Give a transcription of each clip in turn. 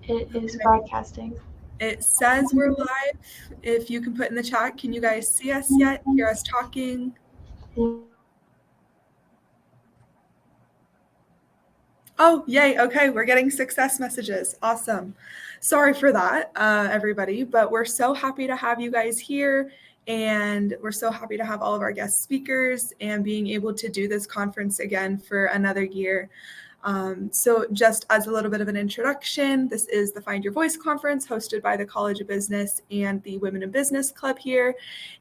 It is broadcasting. It says we're live. If you can put in the chat, can you guys see us yet? Hear us talking? Oh, yay. Okay, we're getting success messages. Awesome. Sorry for that, everybody, but we're so happy to have you guys here. And we're so happy to have all of our guest speakers and being able to do this conference again for another year. So just as a little bit of an introduction, this is the Find Your Voice conference hosted by the College of Business and the Women in Business Club here.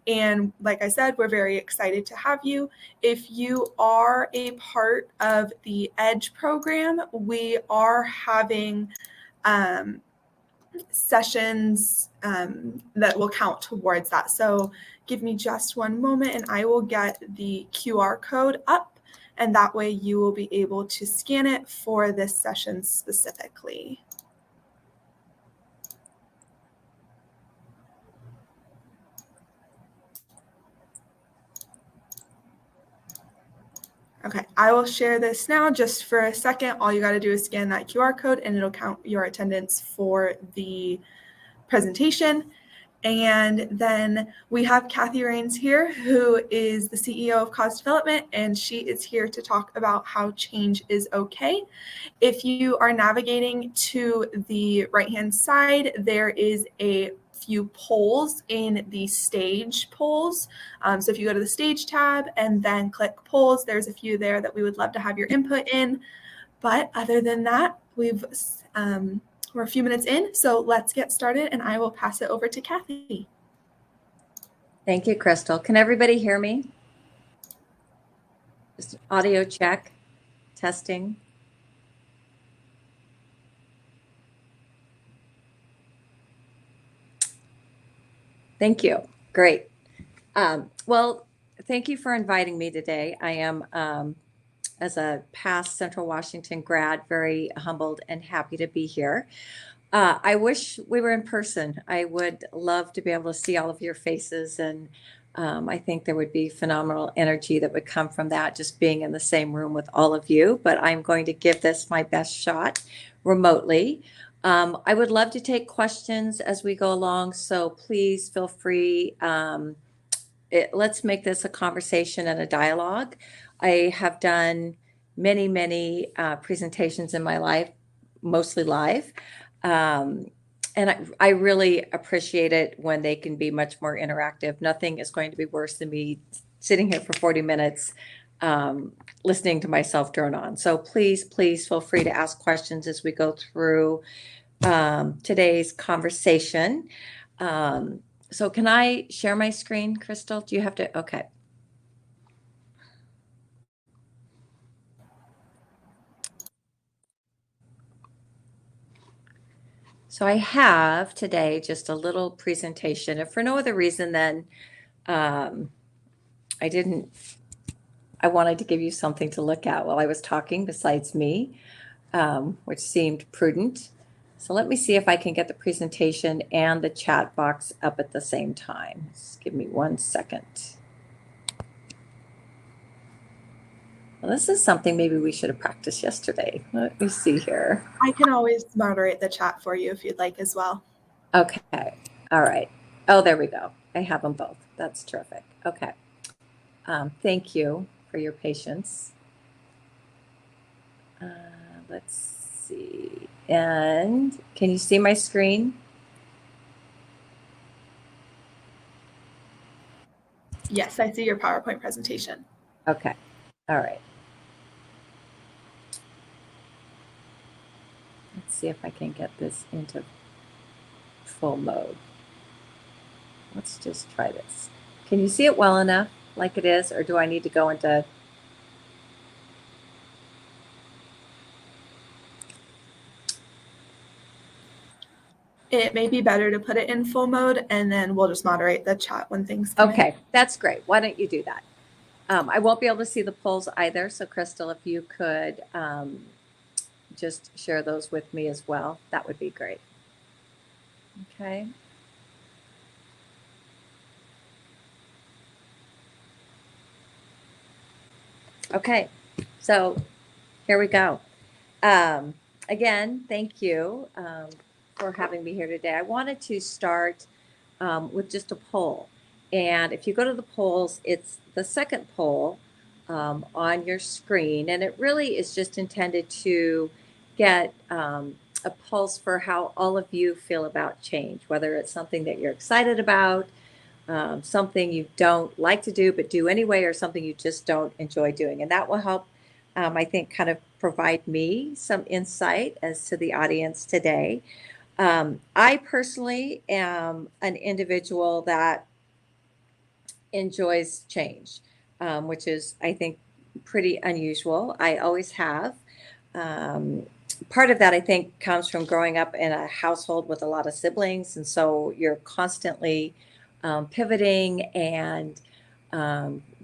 And like I said, we're very excited to have you. If you are a part of the EDGE program, we are having sessions that will count towards that. So give me just one moment and I will get the QR code up. And that way you will be able to scan it for this session specifically. Okay, I will share this now just for a second. All you got to do is scan that QR code and it'll count your attendance for the presentation. And then we have Kathy Rains here, who is the CEO of Cause Development, and she is here to talk about how change is okay. If you are navigating to the right-hand side, there is a few polls in the stage polls. So if you go to the stage tab and then click polls, there's a few there that we would love to have your input in. But other than that, we're a few minutes in, so let's get started and I will pass it over to Kathy. Thank you, Crystal. Can everybody hear me? Just audio check, testing. Thank you. Great. Well, thank you for inviting me today. I am, as a past Central Washington grad, very humbled and happy to be here. I wish we were in person. I would love to be able to see all of your faces, and I think there would be phenomenal energy that would come from that, just being in the same room with all of you. But I'm going to give this my best shot remotely. I would love to take questions as we go along, so please feel free. Let's make this a conversation and a dialogue. I have done many presentations in my life, mostly live. And I really appreciate it when they can be much more interactive. Nothing is going to be worse than me sitting here for 40 minutes listening to myself drone on. So please feel free to ask questions as we go through today's conversation. So can I share my screen, Crystal? Do you have to? Okay. So I have today just a little presentation, if for no other reason than I wanted to give you something to look at while I was talking besides me, which seemed prudent. So let me see if I can get the presentation and the chat box up at the same time. Just give me 1 second. Well, this is something maybe we should have practiced yesterday. Let me see here. I can always moderate the chat for you if you'd like as well. Okay. All right. Oh, there we go. I have them both. That's terrific. Okay. Thank you for your patience. Let's see. And can you see my screen? Yes, I see your PowerPoint presentation. Okay. All right. Let's see if I can get this into full mode. Let's just try this. Can you see it well enough like it is, or do I need to go into... It may be better to put it in full mode and then we'll just moderate the chat when things come Okay, in. that's great. Why don't you do that? I won't be able to see the polls either, so Crystal, if you could just share those with me as well, that would be great. Okay. Okay, so here we go. Again, thank you for having me here today. I wanted to start with just a poll. And if you go to the polls, it's the second poll on your screen. And it really is just intended to get a pulse for how all of you feel about change, whether it's something that you're excited about, something you don't like to do but do anyway, or something you just don't enjoy doing. And that will help, I think, kind of provide me some insight as to the audience today. I personally am an individual that enjoys change, which is, I think, pretty unusual. I always have. Part of that, I think, comes from growing up in a household with a lot of siblings. And so you're constantly pivoting and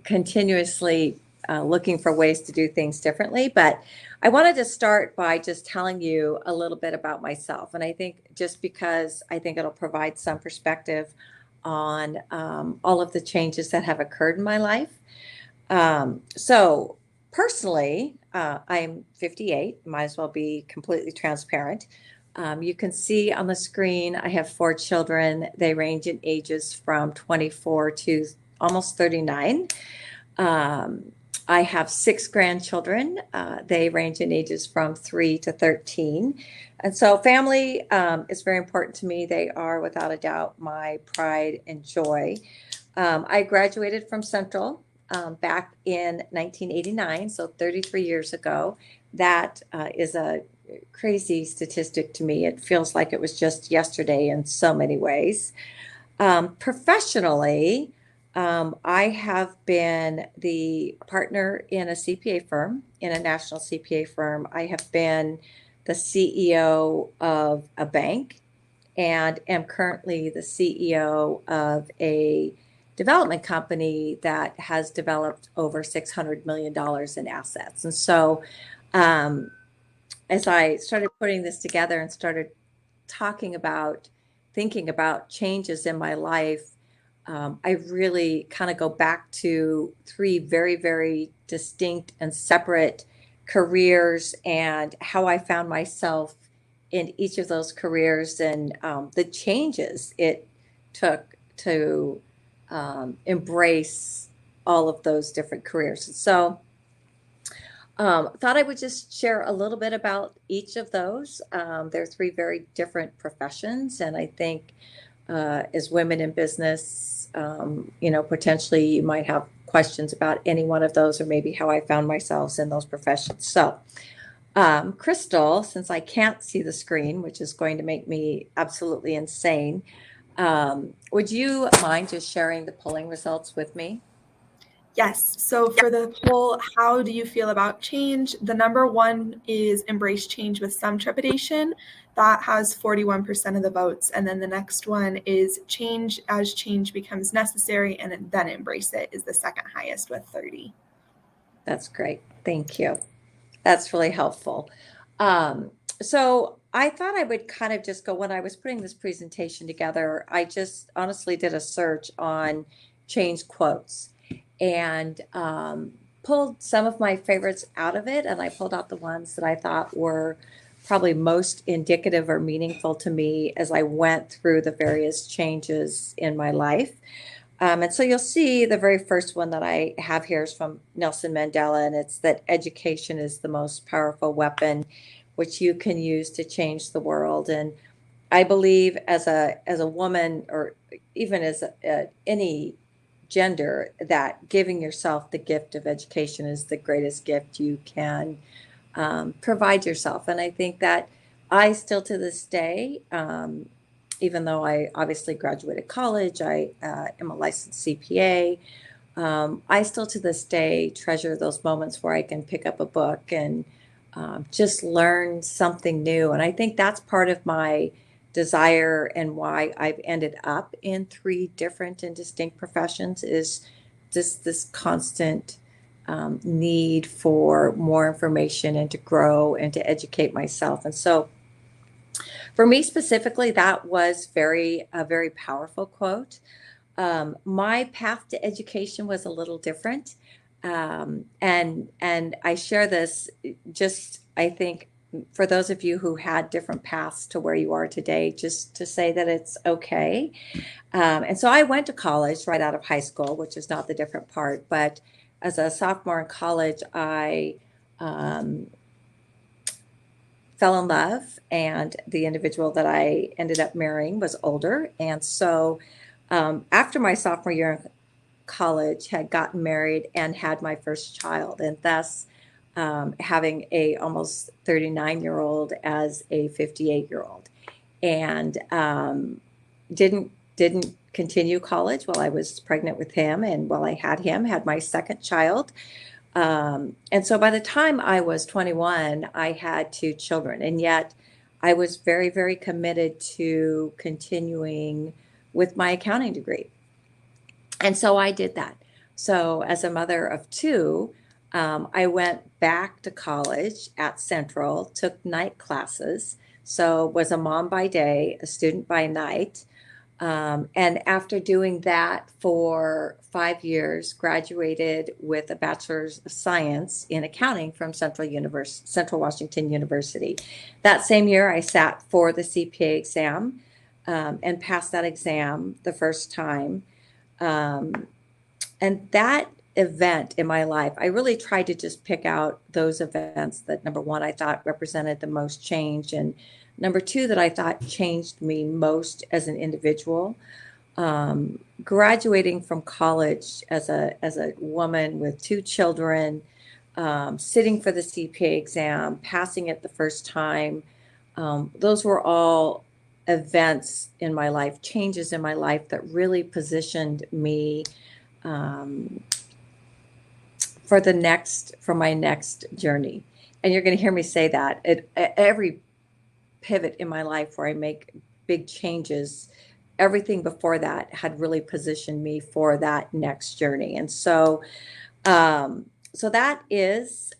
continuously looking for ways to do things differently. But I wanted to start by just telling you a little bit about myself. And I think just because I think it'll provide some perspective on all of the changes that have occurred in my life. So personally, I'm 58, might as well be completely transparent. You can see on the screen, I have 4 children. They range in ages from 24 to almost 39. I have 6 grandchildren. They range in ages from 3 to 13. And so family is very important to me. They are, without a doubt, my pride and joy. I graduated from Central back in 1989, so 33 years ago. That is a crazy statistic to me. It feels like it was just yesterday in so many ways. Professionally, I have been the partner in a CPA firm, in a national CPA firm. I have been the CEO of a bank and am currently the CEO of a development company that has developed over $600 million in assets. And so as I started putting this together and started thinking about changes in my life, I really kind of go back to 3 very, very distinct and separate careers and how I found myself in each of those careers and the changes it took to embrace all of those different careers. And so thought I would just share a little bit about each of those. They're 3 very different professions, and I think as women in business, potentially you might have questions about any one of those, or maybe how I found myself in those professions. So, Crystal, since I can't see the screen, which is going to make me absolutely insane, would you mind just sharing the polling results with me? Yes. So for the poll, how do you feel about change? The number 1 is embrace change with some trepidation. That has 41% of the votes. And then the next one is change as change becomes necessary, and then embrace it is the second highest with 30. That's great. Thank you. That's really helpful. So I thought I would kind of just go, when I was putting this presentation together, I just honestly did a search on change quotes and pulled some of my favorites out of it. And I pulled out the ones that I thought were probably most indicative or meaningful to me as I went through the various changes in my life. And so you'll see the very first one that I have here is from Nelson Mandela, and it's that education is the most powerful weapon which you can use to change the world. And I believe as a woman, or even as any gender, that giving yourself the gift of education is the greatest gift you can provide yourself. And I think that I still to this day, even though I obviously graduated college, I am a licensed CPA. I still to this day treasure those moments where I can pick up a book and just learn something new. And I think that's part of my desire and why I've ended up in 3 different and distinct professions is just this constant need for more information and to grow and to educate myself. And so for me specifically, that was a very powerful quote. My path to education was a little different. And I share this just, I think, for those of you who had different paths to where you are today, just to say that it's okay. And so I went to college right out of high school, which is not the different part. But as a sophomore in college, I um, fell in love, and the individual that I ended up marrying was older. And so after my sophomore year in college, had gotten married and had my first child, and thus having a almost 39-year-old as a 58-year-old, and didn't continue college while I was pregnant with him, and while I had him, had my second child. And so by the time I was 21, I had two children, and yet I was very, very committed to continuing with my accounting degree. And so I did that. So as a mother of two, I went back to college at Central, took night classes. So was a mom by day, a student by night. And after doing that for 5 years, graduated with a bachelor's of science in accounting from Central Washington University. That same year, I sat for the CPA exam and passed that exam the first time. Um, and that event in my life, I really tried to just pick out those events that, number one, I thought represented the most change, and number two, that I thought changed me most as an individual. Graduating from college as a woman with two children, sitting for the CPA exam, passing it the first time, those were all events in my life, changes in my life that really positioned me um, for my next journey. And you're going to hear me say that at every pivot in my life where I make big changes, everything before that had really positioned me for that next journey. And so that is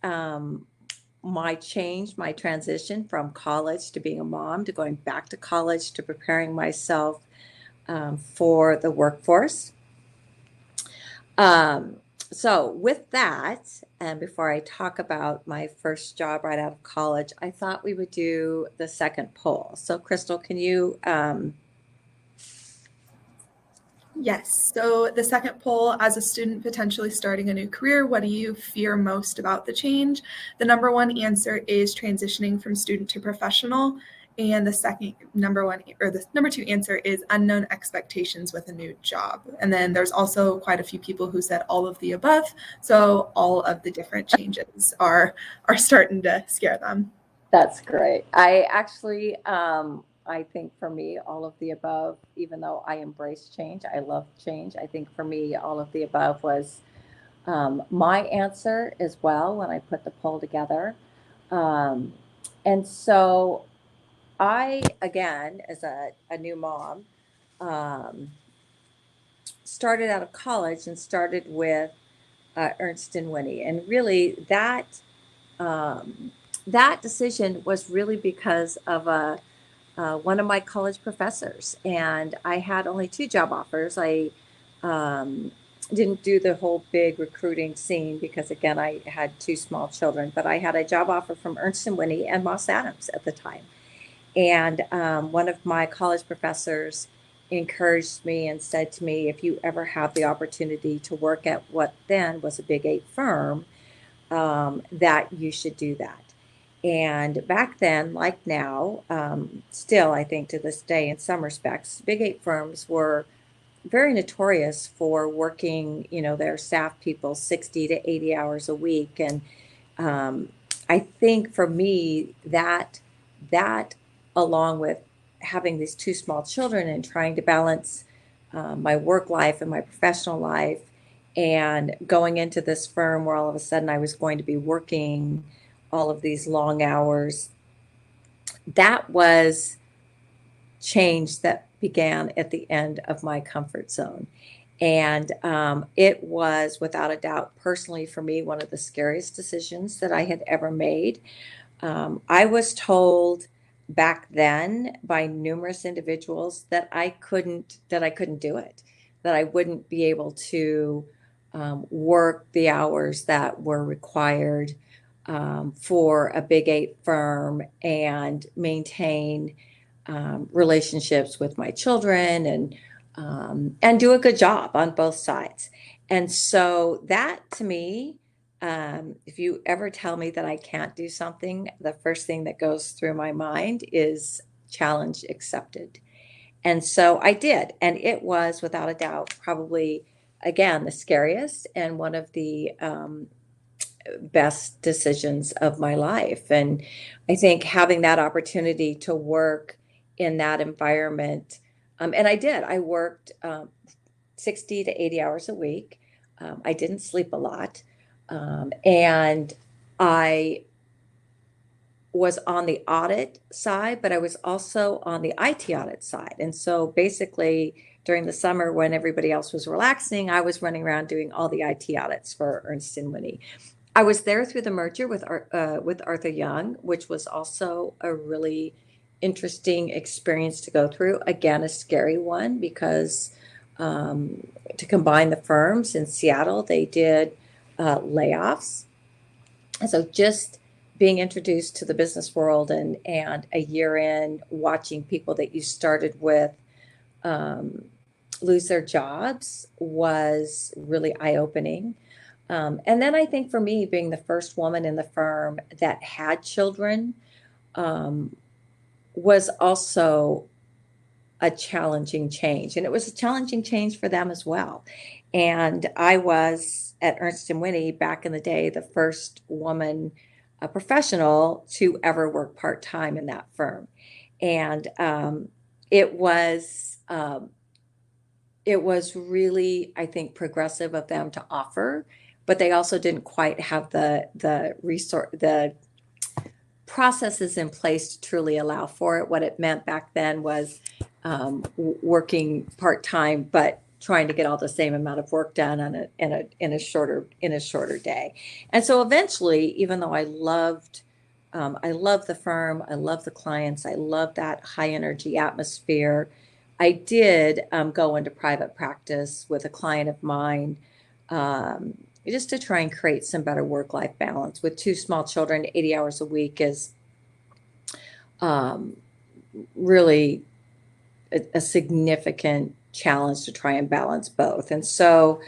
my change, my transition from college to being a mom, to going back to college, to preparing myself for the workforce. So with that, and before I talk about my first job right out of college, I thought we would do the second poll. So Crystal, can you Yes. So the second poll, as a student potentially starting a new career, what do you fear most about the change? The number one answer is transitioning from student to professional. And the number two answer is unknown expectations with a new job. And then there's also quite a few people who said all of the above. So all of the different changes are starting to scare them. That's great. I actually, I think for me, all of the above, even though I embrace change, I love change. I think for me, all of the above was my answer as well when I put the poll together. Um, and so I, again, as a new mom, um, started out of college and started with Ernst and Winnie. And really um, that decision was really because of one of my college professors. And I had only two job offers. I um, didn't do the whole big recruiting scene because, again, I had two small children, but I had a job offer from Ernst and Winnie and Moss Adams at the time. And one of my college professors encouraged me and said to me, if you ever have the opportunity to work at what then was a Big Eight firm, that you should do that. And back then, like now, still, I think to this day, in some respects, Big Eight firms were very notorious for working, their staff people 60 to 80 hours a week. And um, I think for me, that along with having these two small children and trying to balance my work life and my professional life, and going into this firm where all of a sudden I was going to be working all of these long hours, that was change that began at the end of my comfort zone. And it was, without a doubt, personally for me, one of the scariest decisions that I had ever made. I was told back then by numerous individuals that I couldn't do it, that I wouldn't be able to work the hours that were required for a Big Eight firm and maintain relationships with my children and do a good job on both sides. And so that to me, if you ever tell me that I can't do something, the first thing that goes through my mind is challenge accepted. And so I did. And it was without a doubt probably, again, the scariest and one of the best decisions of my life. And I think having that opportunity to work in that environment, and I did, I worked 60 to 80 hours a week. I didn't sleep a lot. And I was on the audit side, but I was also on the IT audit side. And so basically, during the summer when everybody else was relaxing, I was running around doing all the IT audits for Ernst & Whinney. I was there through the merger with Arthur Young, which was also a really interesting experience to go through. Again, a scary one because to combine the firms in Seattle, they did layoffs. And so just being introduced to the business world and a year in watching people that you started with lose their jobs was really eye-opening. And then I think for me, being the first woman in the firm that had children was also a challenging change. And it was a challenging change for them as well. And I was at Ernst & Whinney back in the day, the first woman professional to ever work part-time in that firm. And it was really, I think, progressive of them to offer, but they also didn't quite have the processes in place to truly allow for it. What it meant back then was working part-time, but trying to get all the same amount of work done in a shorter day. And so eventually, even though I loved the firm, I loved the clients, I loved that high energy atmosphere, I did go into private practice with a client of mine just to try and create some better work-life balance. With 2 small children, 80 hours a week is really a significant challenge to try and balance both. And so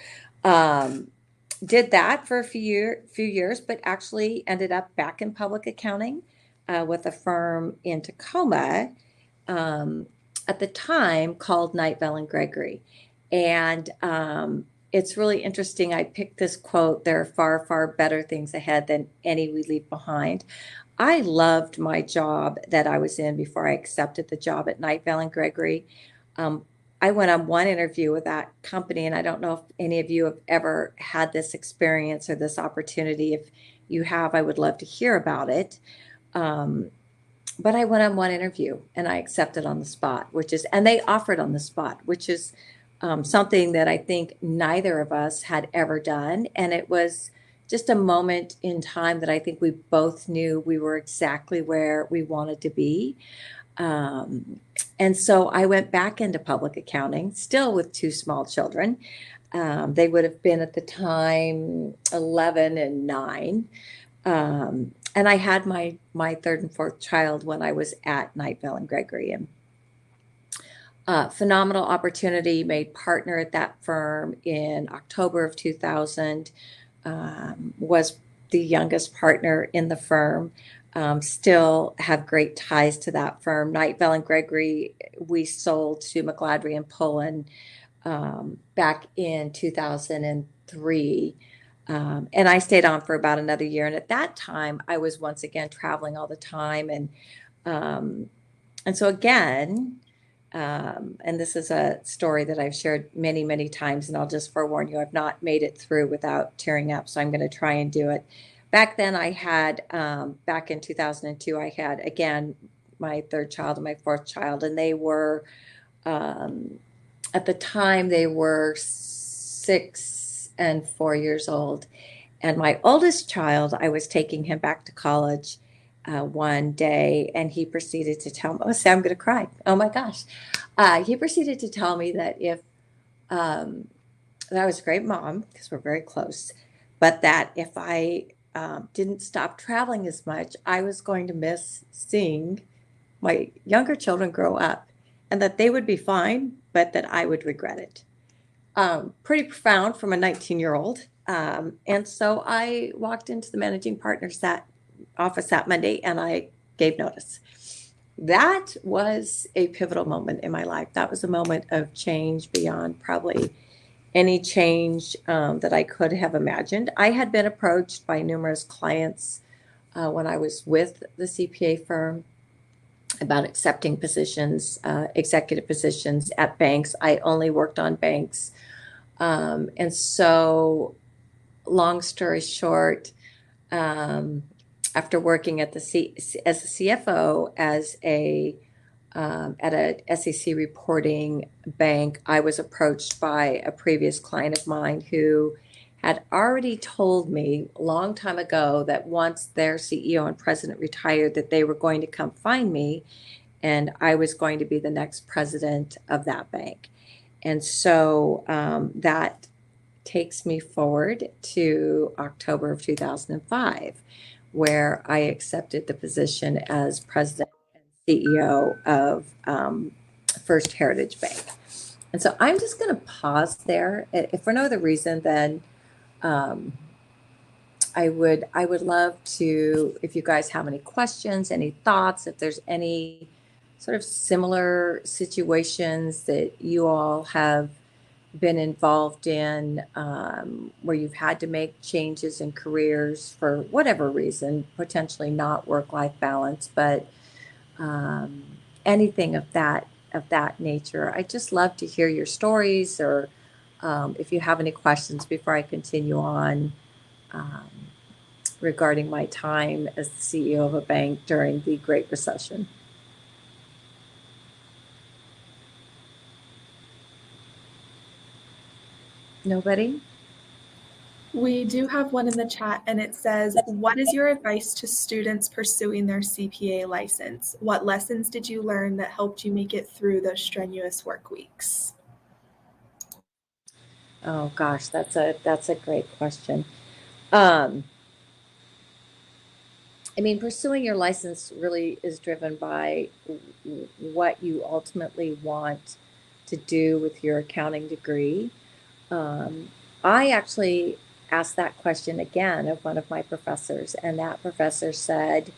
did that for a few years, but actually ended up back in public accounting with a firm in Tacoma at the time called Knight Bell and Gregory. And it's really interesting. I picked this quote: "There are far, far better things ahead than any we leave behind." I loved my job that I was in before I accepted the job at Knight Bell and Gregory. I went on one interview with that company, and I don't know if any of you have ever had this experience or this opportunity. If you have, I would love to hear about it. But I went on one interview and I accepted on the spot, and they offered on the spot, which is something that I think neither of us had ever done. And it was just a moment in time that I think we both knew we were exactly where we wanted to be. And so I went back into public accounting, still with 2 small children. They would have been at the time 11 and 9. And I had my 3rd and 4th child when I was at Knight Bell and Gregory. And phenomenal opportunity, made partner at that firm in October of 2000, was the youngest partner in the firm. Still have great ties to that firm. Knight Bell and Gregory, we sold to McGladrey and Pullen back in 2003. And I stayed on for about another year. And at that time, I was once again traveling all the time. And so again, and this is a story that I've shared many, many times, and I'll just forewarn you, I've not made it through without tearing up. So I'm going to try and do it. Back then I had, back in 2002, I had, again, my 3rd child and my 4th child, and they were, at the time, they were 6 and 4 years old. And my oldest child, I was taking him back to college one day, and he proceeded to tell me, oh, Sam, I'm going to cry. Oh my gosh. He proceeded to tell me that that I was a great mom, because we're very close, but that if I didn't stop traveling as much, I was going to miss seeing my younger children grow up, and that they would be fine, but that I would regret it. Pretty profound from a 19-year-old. And so I walked into the managing partner's office that Monday and I gave notice. That was a pivotal moment in my life. That was a moment of change beyond probably any change that I could have imagined. I had been approached by numerous clients when I was with the CPA firm about accepting positions, executive positions at banks. I only worked on banks. And so, long story short, after working at as a CFO at a SEC reporting bank, I was approached by a previous client of mine who had already told me a long time ago that once their CEO and president retired, that they were going to come find me, and I was going to be the next president of that bank. And so that takes me forward to October of 2005, where I accepted the position as president and CEO of First Heritage Bank. And so I'm just going to pause there. If for no other reason, then I would love to, if you guys have any questions, any thoughts, if there's any sort of similar situations that you all have been involved in, where you've had to make changes in careers for whatever reason, potentially not work-life balance, but anything of that nature. I'd just love to hear your stories, or if you have any questions before I continue on regarding my time as the CEO of a bank during the Great Recession. Nobody? We do have one in the chat, and it says, what is your advice to students pursuing their CPA license? What lessons did you learn that helped you make it through those strenuous work weeks? Oh gosh, that's a great question. I mean, pursuing your license really is driven by what you ultimately want to do with your accounting degree. I actually asked that question again of one of my professors, and that professor said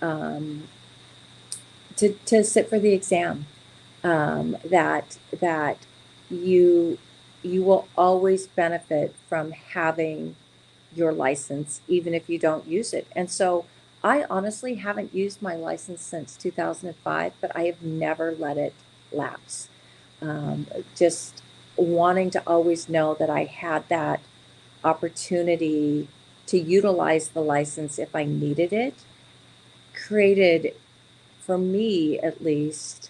to sit for the exam. That you will always benefit from having your license, even if you don't use it. And so I honestly haven't used my license since 2005, but I have never let it lapse. Just wanting to always know that I had that opportunity to utilize the license if I needed it, created, for me at least,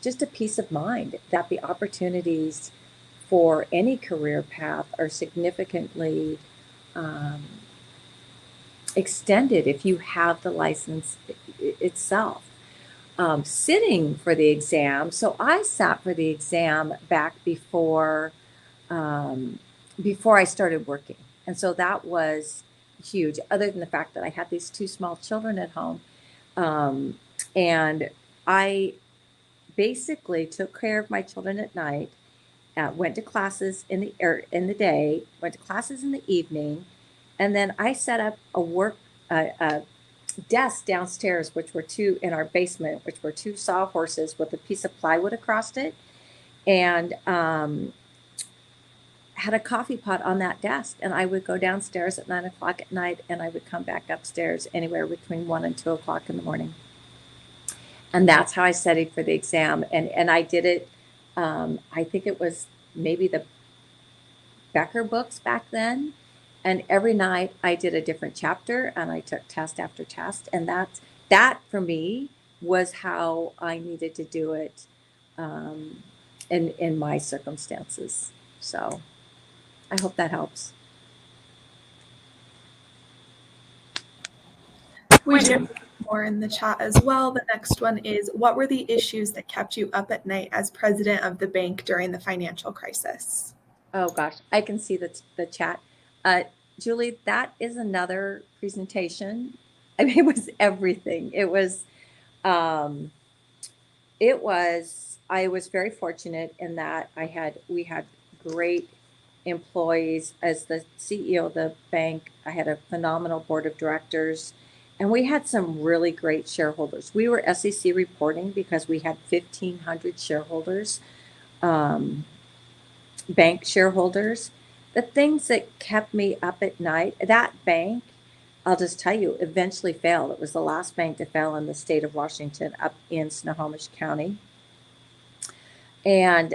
just a peace of mind that the opportunities for any career path are significantly extended if you have the license itself. Sitting for the exam, so I sat for the exam back before I started working, and so that was huge. Other than the fact that I had these two small children at home, and I basically took care of my children at night, went to classes in the day, went to classes in the evening, and then I set up a desk downstairs, which were in our basement, which were two sawhorses with a piece of plywood across it, and had a coffee pot on that desk. And I would go downstairs at 9 o'clock at night, and I would come back upstairs anywhere between 1 and 2 o'clock in the morning. And that's how I studied for the exam. And I did it, I think it was maybe the Becker books back then. And every night I did a different chapter, and I took test after test. And that for me was how I needed to do it in my circumstances. So I hope that helps. We do have more in the chat as well. The next one is, what were the issues that kept you up at night as president of the bank during the financial crisis? Oh gosh, I can see the chat. Julie, that is another presentation. I mean, it was everything. Um, I was very fortunate in that we had great employees. As the CEO of the bank, I had a phenomenal board of directors, and we had some really great shareholders. We were SEC reporting because we had 1,500 shareholders, um, bank shareholders. The things that kept me up at night, that bank, I'll just tell you, eventually failed. It was the last bank to fail in the state of Washington, up in Snohomish County. And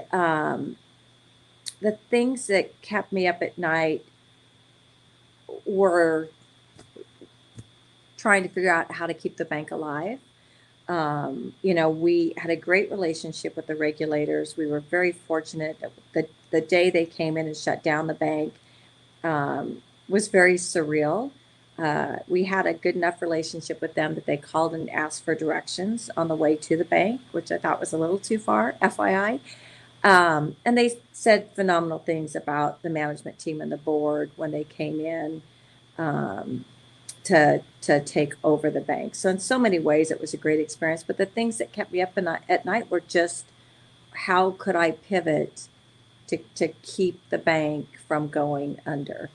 the things that kept me up at night were trying to figure out how to keep the bank alive. We had a great relationship with the regulators. We were very fortunate. The day they came in and shut down the bank was very surreal. We had a good enough relationship with them that they called and asked for directions on the way to the bank, which I thought was a little too far, FYI. And they said phenomenal things about the management team and the board when they came in um, to take over the bank. So in so many ways, it was a great experience. But the things that kept me up at night were just how could I pivot to keep the bank from going under.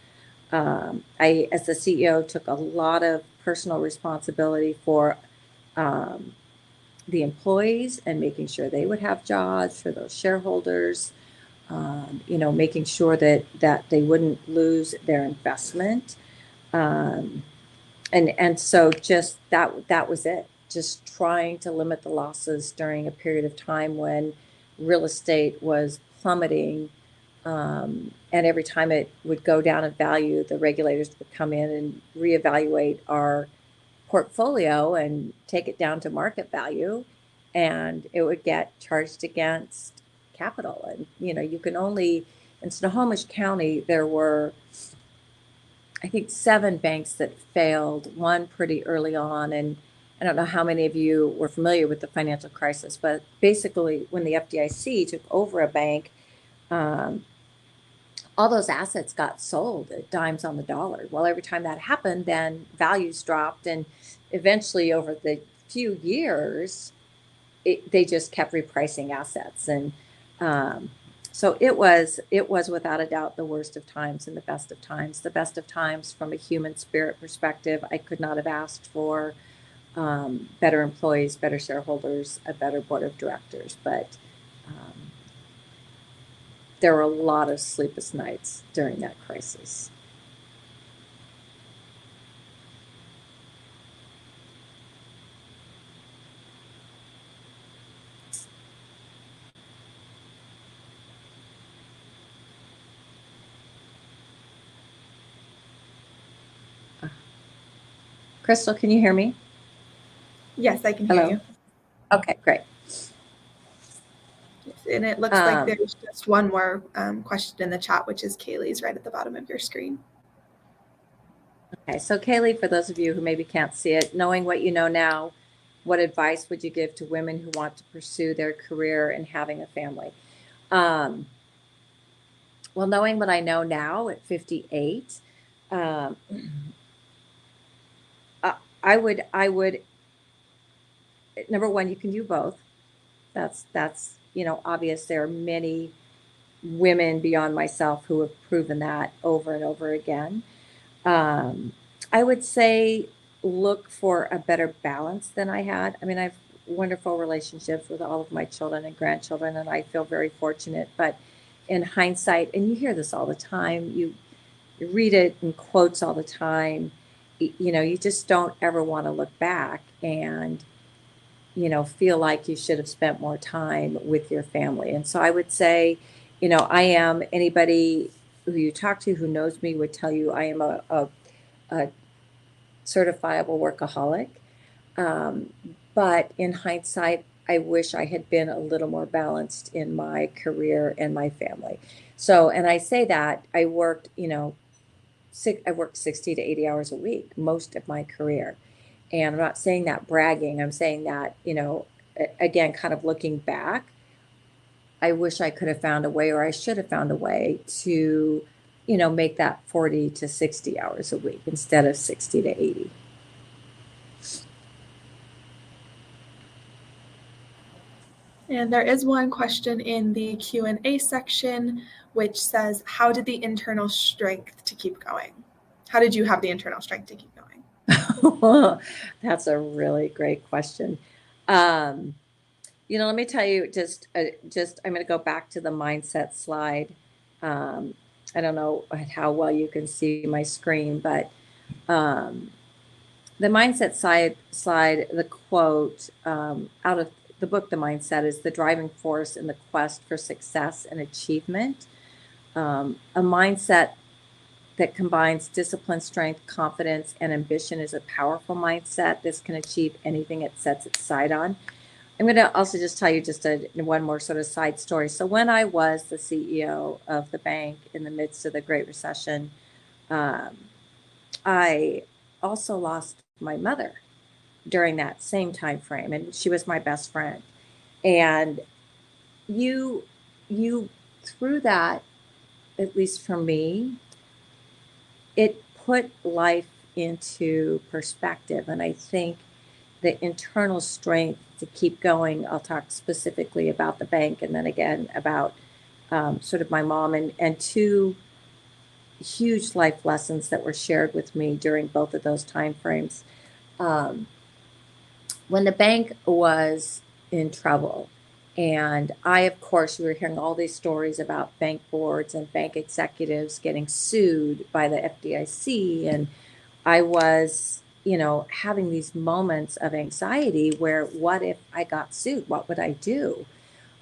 As the CEO, took a lot of personal responsibility for um, the employees and making sure they would have jobs, for those shareholders, making sure that they wouldn't lose their investment. Um, and so just that was it. Just trying to limit the losses during a period of time when real estate was plummeting. And every time it would go down in value, the regulators would come in and reevaluate our portfolio and take it down to market value, and it would get charged against capital. And you can only, in Snohomish County, there were, I think, 7 banks that failed, one pretty early on. And I don't know how many of you were familiar with the financial crisis, but basically when the FDIC took over a bank, um, all those assets got sold at dimes on the dollar. Well, every time that happened, then values dropped, and eventually, over the few years, they just kept repricing assets. And um, so it was without a doubt the worst of times and the best of times. The best of times from a human spirit perspective. I could not have asked for better employees, better shareholders, a better board of directors, but. Um, there were a lot of sleepless nights during that crisis. Crystal, can you hear me? Yes, I can hear Hello? you. Okay, great. Yes, and it looks like there's just one more question in the chat, which is Kaylee's right at the bottom of your screen. Okay, so Kaylee, for those of you who maybe can't see it, knowing what you know now, what advice would you give to women who want to pursue their career and having a family? Well, knowing what I know now at 58, um, I would, number one, you can do both. That's obvious. There are many women beyond myself who have proven that over and over again. Um, I would say look for a better balance than I had. I mean, I have wonderful relationships with all of my children and grandchildren, and I feel very fortunate. But in hindsight, and you hear this all the time, you read it in quotes all the time, you just don't ever want to look back and feel like you should have spent more time with your family. And so I would say, I am, anybody who you talk to who knows me would tell you I am a certifiable workaholic. Um, but in hindsight, I wish I had been a little more balanced in my career and my family. So, and I say that I worked, I worked 60 to 80 hours a week most of my career. And I'm not saying that bragging. I'm saying that, again, kind of looking back, I wish I could have found a way, or I should have found a way to make that 40 to 60 hours a week instead of 60 to 80. And there is one question in the Q&A section, which says, how did the internal strength to keep going? How did you have the internal strength to keep going? That's a really great question. Let me tell you, I'm going to go back to the mindset slide. I don't know how well you can see my screen, but the mindset slide, the quote out of the book, The Mindset, is the driving force in the quest for success and achievement. A mindset that combines discipline, strength, confidence, and ambition is a powerful mindset. This can achieve anything it sets its sight on. I'm going to also just tell you one more sort of side story. So when I was the CEO of the bank in the midst of the Great Recession, I also lost my mother during that same time frame, and she was my best friend. And you through that, at least for me, it put life into perspective. And I think the internal strength to keep going, I'll talk specifically about the bank and then again about sort of my mom and two huge life lessons that were shared with me during both of those time frames. When the bank was in trouble, and of course, we were hearing all these stories about bank boards and bank executives getting sued by the FDIC. And I was, having these moments of anxiety where, what if I got sued? What would I do?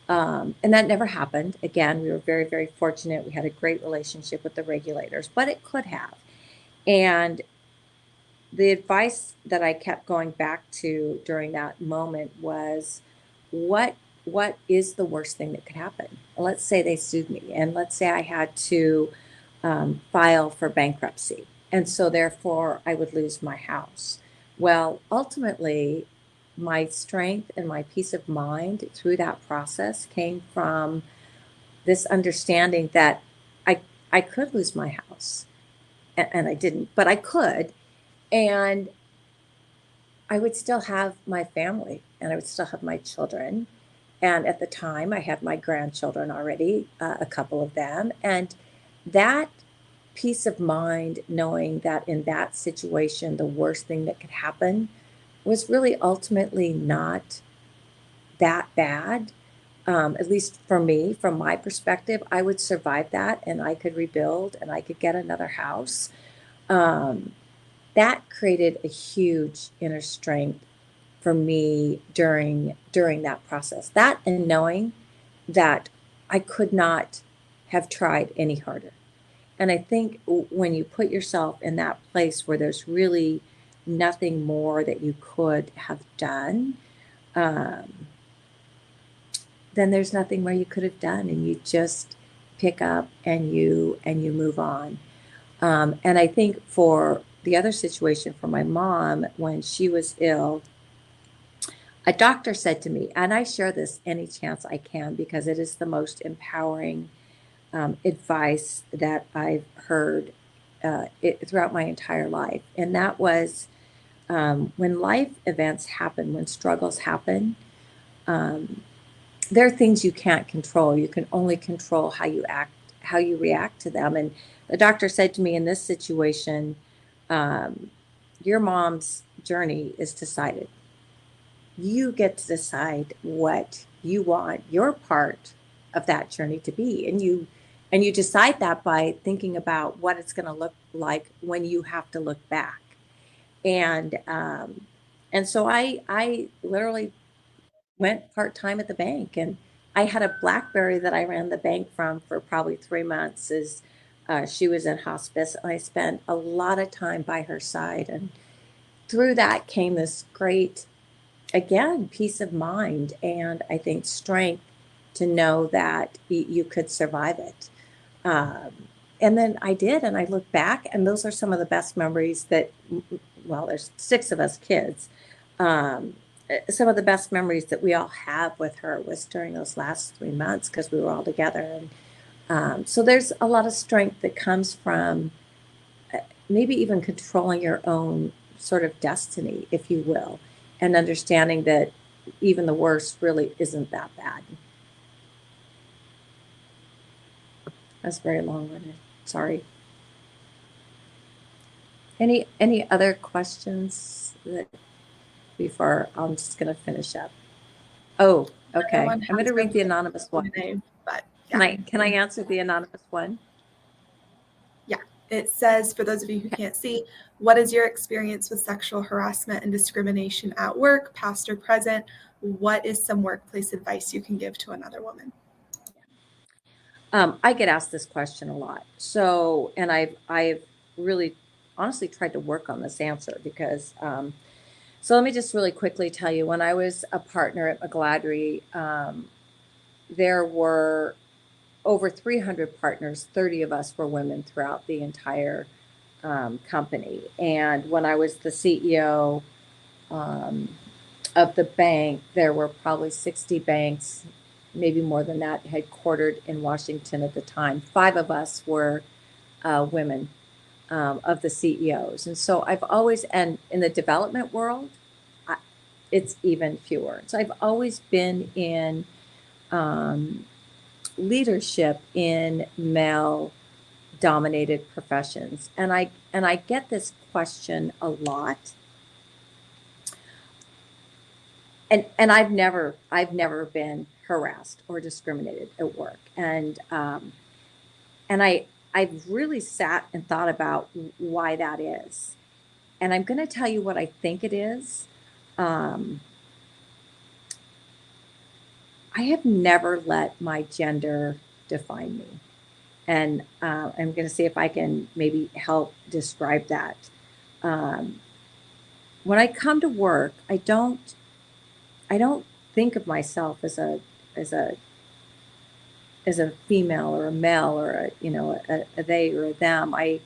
And that never happened. Again, we were very, very fortunate. We had a great relationship with the regulators, but it could have. And the advice that I kept going back to during that moment was, what is the worst thing that could happen? Let's say they sued me, and let's say I had to file for bankruptcy, and so therefore I would lose my house. Well, ultimately, my strength and my peace of mind through that process came from this understanding that I could lose my house, and I didn't, but I could, and I would still have my family, and I would still have my children. And at the time, I had my grandchildren already, a couple of them. And that peace of mind, knowing that in that situation, the worst thing that could happen was really ultimately not that bad. At least for me, from my perspective, I would survive that, and I could rebuild, and I could get another house. That created a huge inner strength for me during that process. That, and knowing that I could not have tried any harder. And I think when you put yourself in that place where there's really nothing more that you could have done, then there's nothing more you could have done, and you just pick up and you move on. And I think for the other situation for my mom, when she was ill, a doctor said to me, and I share this any chance I can because it is the most empowering advice that I've heard throughout my entire life. And that was, when life events happen, when struggles happen, there are things you can't control. You can only control how you act, how you react to them. And the doctor said to me, in this situation, your mom's journey is decided. You get to decide what you want your part of that journey to be. And you decide that by thinking about what it's going to look like when you have to look back. And so I literally went part-time at the bank, and I had a BlackBerry that I ran the bank from for probably 3 months as she was in hospice. And I spent a lot of time by her side. And through that came this great, again, peace of mind, and I think strength to know that you could survive it. And then I did, and I look back, and those are some of the best memories that, well, there's 6 of us kids. Some of the best memories that we all have with her was during those last 3 months, because we were all together. So there's a lot of strength that comes from maybe even controlling your own sort of destiny, if you will, and understanding that even the worst really isn't that bad. That's very long-winded. Sorry. Any other questions that before I'm just going to finish up? Oh, okay. I'm going to read the anonymous one. But yeah. Can I answer the anonymous one? Yeah. It says, for those of you who can't see, what is your experience with sexual harassment and discrimination at work, past or present? What is some workplace advice you can give to another woman? I get asked this question a lot. So, and I've really honestly tried to work on this answer because, so let me just really quickly tell you, when I was a partner at McGladrey, there were over 300 partners, 30 of us were women throughout the entire company. And when I was the CEO of the bank, there were probably 60 banks, maybe more than that, headquartered in Washington at the time. 5 of us were women of the CEOs. And so I've always, and in the development world, it's even fewer. So I've always been in leadership in male dominated professions. And I get this question a lot. And I've never been harassed or discriminated at work. And I've really sat and thought about why that is. And I'm going to tell you what I think it is. I have never let my gender define me. And I'm going to see if I can maybe help describe that. When I come to work, I don't think of myself as a female or a male or a they or a them. I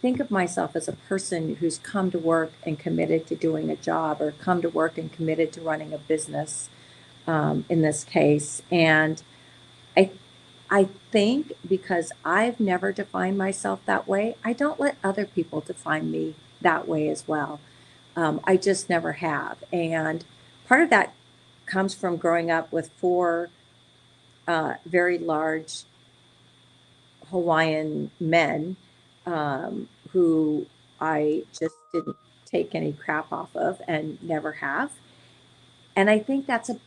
think of myself as a person who's come to work and committed to doing a job, or come to work and committed to running a business, in this case. And I think because I've never defined myself that way, I don't let other people define me that way as well. I just never have. And part of that comes from growing up with 4 very large Hawaiian men who I just didn't take any crap off of and never have. And I think that's a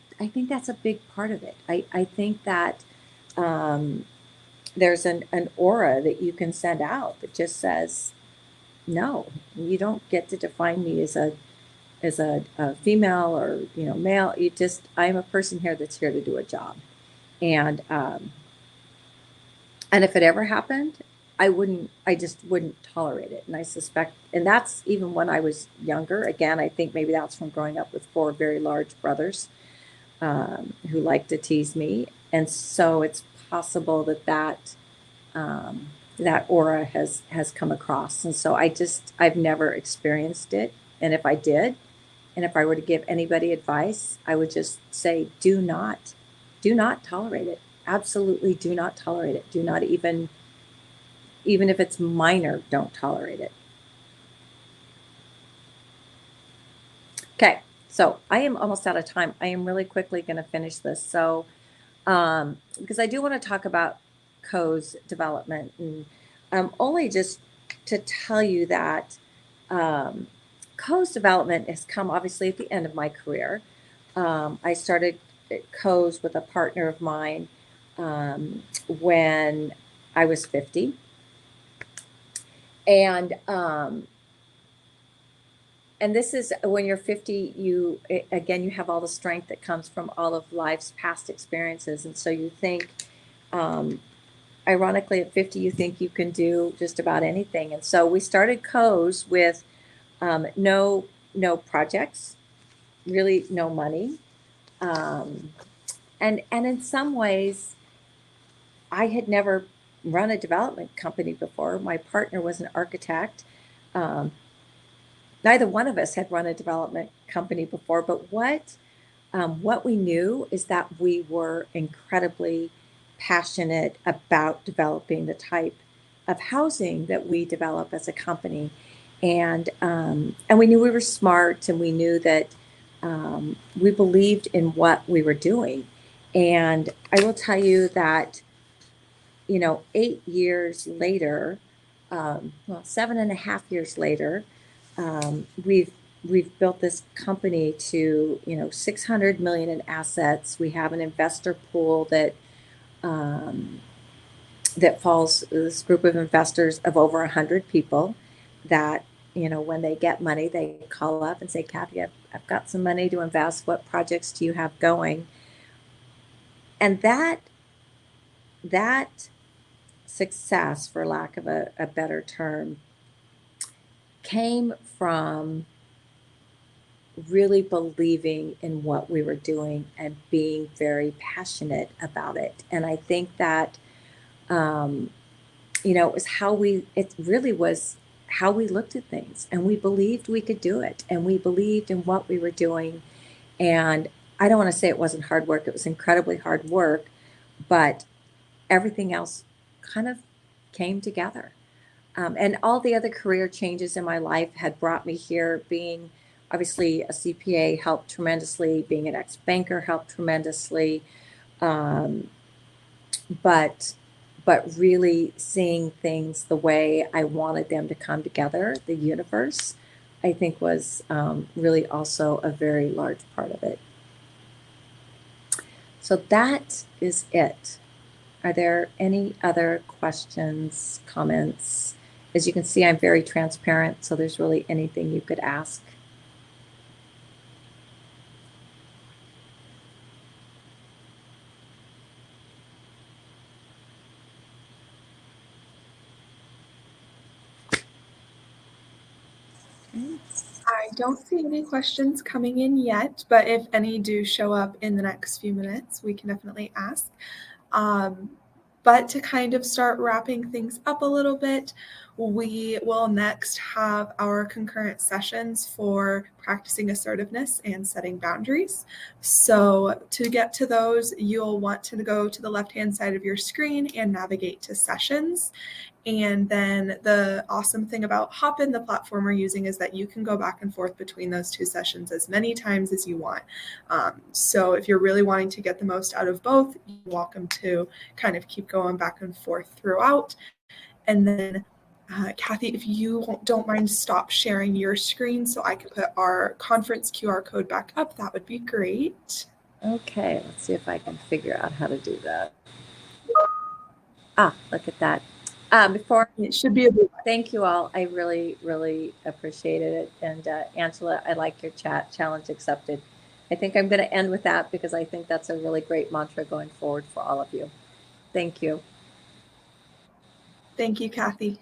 big part of it. I think that there's an aura that you can send out that just says, no, you don't get to define me as a female or male. I'm a person here that's here to do a job. And if it ever happened, I just wouldn't tolerate it. And I suspect, and that's even when I was younger. Again, I think maybe that's from growing up with 4 very large brothers who like to tease me. And so it's possible that aura has come across. And so I've never experienced it. And if I did, and if I were to give anybody advice, I would just say, do not tolerate it. Absolutely do not tolerate it. Do not even if it's minor, don't tolerate it. Okay, so I am almost out of time. I am really quickly going to finish this. So, because I do want to talk about Co's development, and only just to tell you that Co's development has come obviously at the end of my career. I started Co's with a partner of mine when I was 50. And this is when you're 50, you have all the strength that comes from all of life's past experiences. And so you think, ironically, at 50, you think you can do just about anything. And so we started Co's with no projects, really no money. And in some ways, I had never run a development company before. My partner was an architect. Neither one of us had run a development company before, but what we knew is that we were incredibly passionate about developing the type of housing that we develop as a company. And we knew we were smart, and we knew that we believed in what we were doing. And I will tell you that, 8 years later, well, 7.5 years later, we've built this company to 600 million in assets. We have an investor pool um, that falls this group of investors of over 100 people that, when they get money, they call up and say, Kathy, I've got some money to invest. What projects do you have going? And that success, for lack of a better term, came from really believing in what we were doing and being very passionate about it. And I think that, um, it really was how we looked at things, and we believed we could do it, and we believed in what we were doing. And I don't want to say it wasn't hard work. It was incredibly hard work, but everything else kind of came together. And all the other career changes in my life had brought me here. Being obviously a CPA helped tremendously, being an ex banker helped tremendously. Um, but really seeing things the way I wanted them to come together, the universe, I think was really also a very large part of it. So that is it. Are there any other questions, comments? As you can see, I'm very transparent, so there's really anything you could ask. I don't see any questions coming in yet, but if any do show up in the next few minutes, we can definitely ask. But to kind of start wrapping things up a little bit, we will next have our concurrent sessions for practicing assertiveness and setting boundaries. So to get to those, you'll want to go to the left-hand side of your screen and navigate to sessions. And then the awesome thing about Hopin, the platform we're using, is that you can go back and forth between those two sessions as many times as you want. So if you're really wanting to get the most out of both, you're welcome to kind of keep going back and forth throughout. And then Kathy, if you don't mind, stop sharing your screen so I can put our conference QR code back up, that would be great. Okay, let's see if I can figure out how to do that. Look at that. Before It should be a blue button. Thank you all. I really, really appreciated it. And Angela, I like your chat. Challenge accepted. I think I'm going to end with that because I think that's a really great mantra going forward for all of you. Thank you. Thank you, Kathy.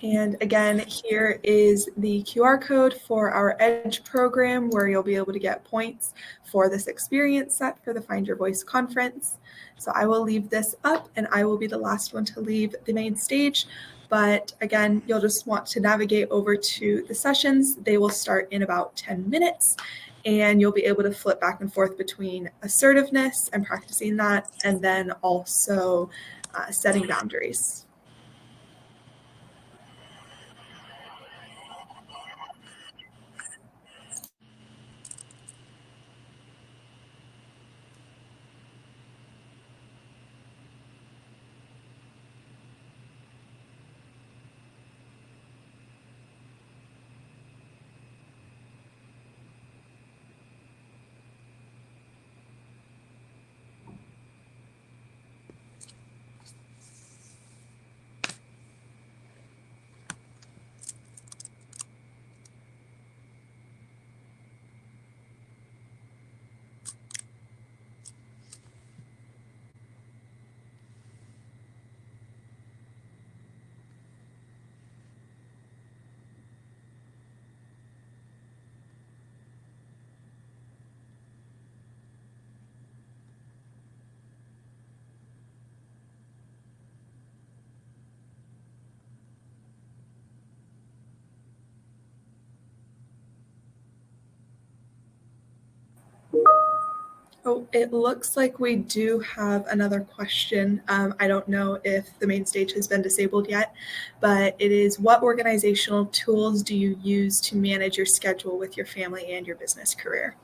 And again, here is the QR code for our EDGE program where you'll be able to get points for this experience set for the Find Your Voice conference. So I will leave this up and I will be the last one to leave the main stage. But again, you'll just want to navigate over to the sessions. They will start in about 10 minutes and you'll be able to flip back and forth between assertiveness and practicing that, and then also setting boundaries. Oh, it looks like we do have another question. I don't know if the main stage has been disabled yet, but it is, what organizational tools do you use to manage your schedule with your family and your business career?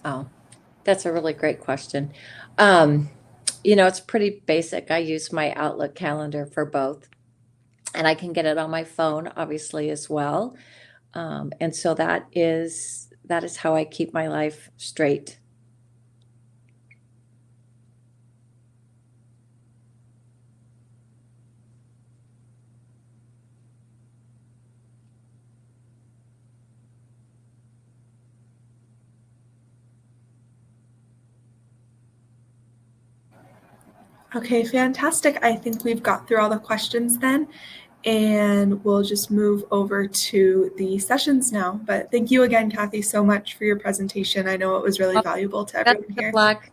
Oh, that's a really great question. It's pretty basic. I use my Outlook calendar for both, and I can get it on my phone, obviously, as well. And so that is how I keep my life straight. Okay, fantastic. I think we've got through all the questions then, and we'll just move over to the sessions now. But thank you again, Kathy, so much for your presentation. I know it was really valuable to Best everyone of here. luck.